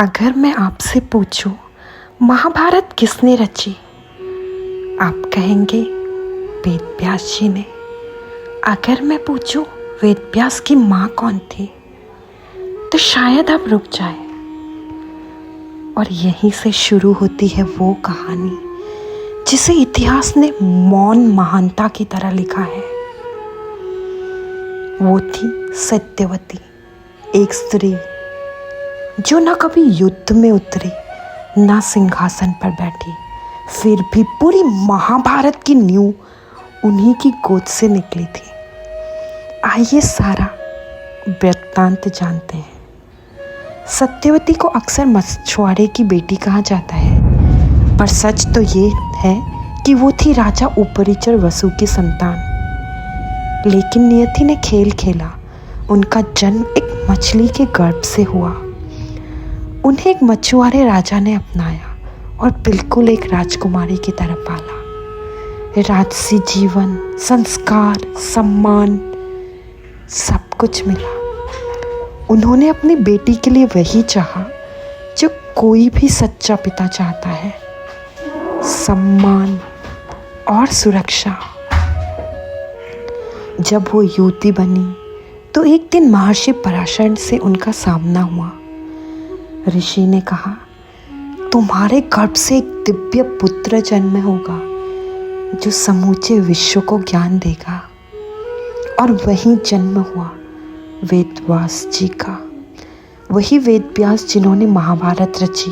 अगर मैं आपसे पूछूं महाभारत किसने रची, आप कहेंगे वेद व्यास जी ने। अगर मैं पूछूं वेद व्यास की माँ कौन थी, तो शायद आप रुक जाए। और यहीं से शुरू होती है वो कहानी जिसे इतिहास ने मौन महानता की तरह लिखा है। वो थी सत्यवती, एक स्त्री जो न कभी युद्ध में उतरी, न सिंहासन पर बैठी, फिर भी पूरी महाभारत की नींव उन्हीं की गोद से निकली थी। आइए सारा वृत्तांत जानते हैं। सत्यवती को अक्सर मछुआरे की बेटी कहा जाता है, पर सच तो ये है कि वो थी राजा उपरिचर वसु की संतान। लेकिन नियति ने खेल खेला, उनका जन्म एक मछली के गर्भ से हुआ। उन्हें एक मछुआरे राजा ने अपनाया और बिल्कुल एक राजकुमारी की तरह पाला। राजसी जीवन, संस्कार, सम्मान, सब कुछ मिला। उन्होंने अपनी बेटी के लिए वही चाहा जो कोई भी सच्चा पिता चाहता है, सम्मान और सुरक्षा। जब वो युवती बनी तो एक दिन महर्षि पराशर से उनका सामना हुआ। ऋषि ने कहा, तुम्हारे गर्भ से एक दिव्य पुत्र जन्म होगा जो समूचे विश्व को ज्ञान देगा। और वही जन्म हुआ वेद व्यास जी का। वही वेद व्यास जिन्होंने महाभारत रची,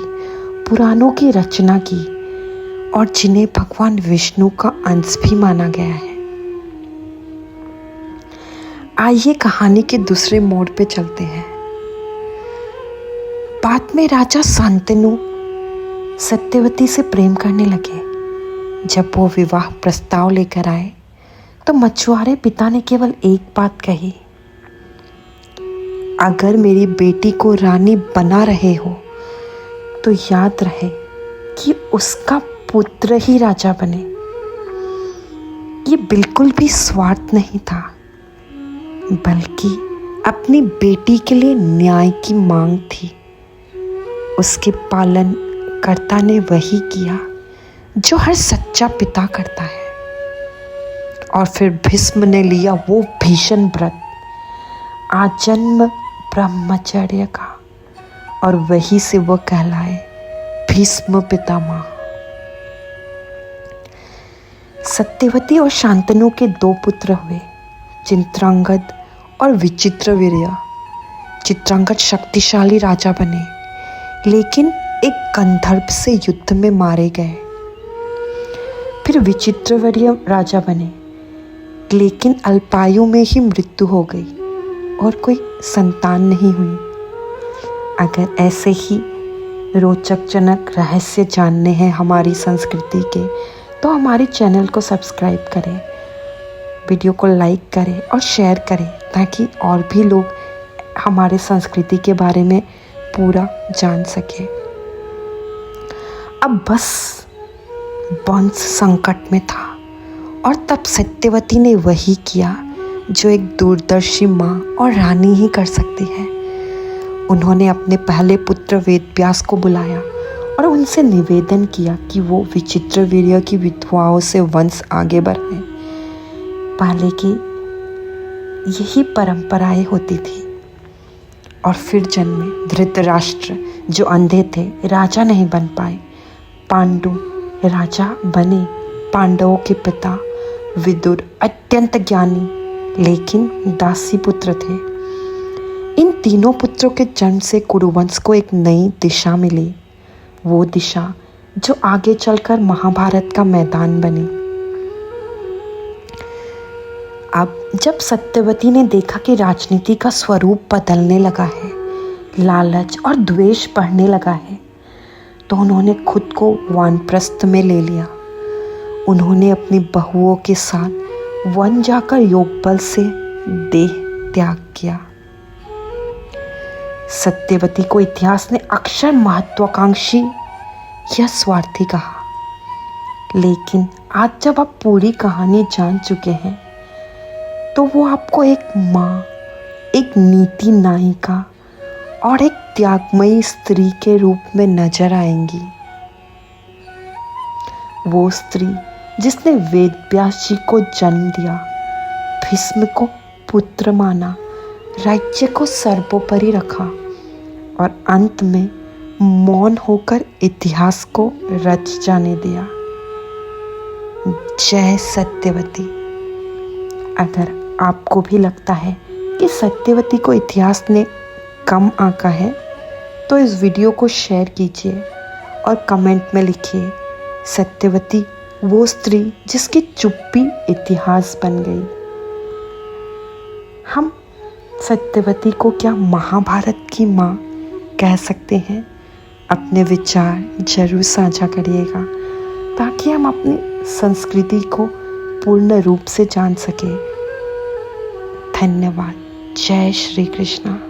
पुराणों की रचना की और जिन्हें भगवान विष्णु का अंश भी माना गया है। आइए कहानी के दूसरे मोड़ पे चलते हैं। बाद में राजा शांतनु सत्यवती से प्रेम करने लगे। जब वो विवाह प्रस्ताव लेकर आए तो मछुआरे पिता ने केवल एक बात कही, अगर मेरी बेटी को रानी बना रहे हो तो याद रहे कि उसका पुत्र ही राजा बने। ये बिल्कुल भी स्वार्थ नहीं था, बल्कि अपनी बेटी के लिए न्याय की मांग थी। उसके पालन कर्ता ने वही किया जो हर सच्चा पिता करता है। और फिर भीष्म ने लिया वो भीषण व्रत, आजन्म ब्रह्मचर्य का, और वही से वो कहलाए भीष्म पितामह। सत्यवती और शांतनु के दो पुत्र हुए, चित्रांगद और विचित्रवीर्य। चित्रांगद शक्तिशाली राजा बने, लेकिन एक गंधर्व से युद्ध में मारे गए। फिर विचित्रवीर्य राजा बने, लेकिन अल्पायु में ही मृत्यु हो गई और कोई संतान नहीं हुई। अगर ऐसे ही रोचकजनक रहस्य जानने हैं हमारी संस्कृति के, तो हमारे चैनल को सब्सक्राइब करें, वीडियो को लाइक करें और शेयर करें, ताकि और भी लोग हमारे संस्कृति के बारे में पूरा जान सके। अब बस वंश संकट में था, और तब सत्यवती ने वही किया जो एक दूरदर्शी माँ और रानी ही कर सकती है। उन्होंने अपने पहले पुत्र वेद व्यास को बुलाया और उनसे निवेदन किया कि वो विचित्रवीर्य की विधवाओं से वंश आगे बढ़ाएं। पहले की यही परंपराएं होती थी। और फिर जन्मे धृतराष्ट्र, जो अंधे थे, राजा नहीं बन पाए। पांडु राजा बने। पांडवों के पिता विदुर अत्यंत ज्ञानी लेकिन दासी पुत्र थे। इन तीनों पुत्रों के जन्म से कुरुवंश को एक नई दिशा मिली, वो दिशा जो आगे चलकर महाभारत का मैदान बनी। अब जब सत्यवती ने देखा कि राजनीति का स्वरूप बदलने लगा है, लालच और द्वेष बढ़ने लगा है, तो उन्होंने खुद को वानप्रस्थ में ले लिया। उन्होंने अपनी बहुओं के साथ वन जाकर योगबल से देह त्याग किया। सत्यवती को इतिहास ने अक्षर महत्वाकांक्षी या स्वार्थी कहा, लेकिन आज जब आप पूरी कहानी जान चुके हैं, तो वो आपको एक माँ, एक नीति नायिका और एक त्यागमयी स्त्री के रूप में नजर आएंगी। वो स्त्री जिसने वेदव्यास जी को जन्म दिया, भीष्म को पुत्र माना, राज्य को सर्वोपरि रखा और अंत में मौन होकर इतिहास को रच जाने दिया। जय सत्यवती। अगर आपको भी लगता है कि सत्यवती को इतिहास ने कम आंका है तो इस वीडियो को शेयर कीजिए और कमेंट में लिखिए, सत्यवती वो स्त्री जिसकी चुप्पी इतिहास बन गई। हम सत्यवती को क्या महाभारत की माँ कह सकते हैं? अपने विचार जरूर साझा करिएगा ताकि हम अपनी संस्कृति को पूर्ण रूप से जान सकें। धन्यवाद। जय श्री कृष्णा।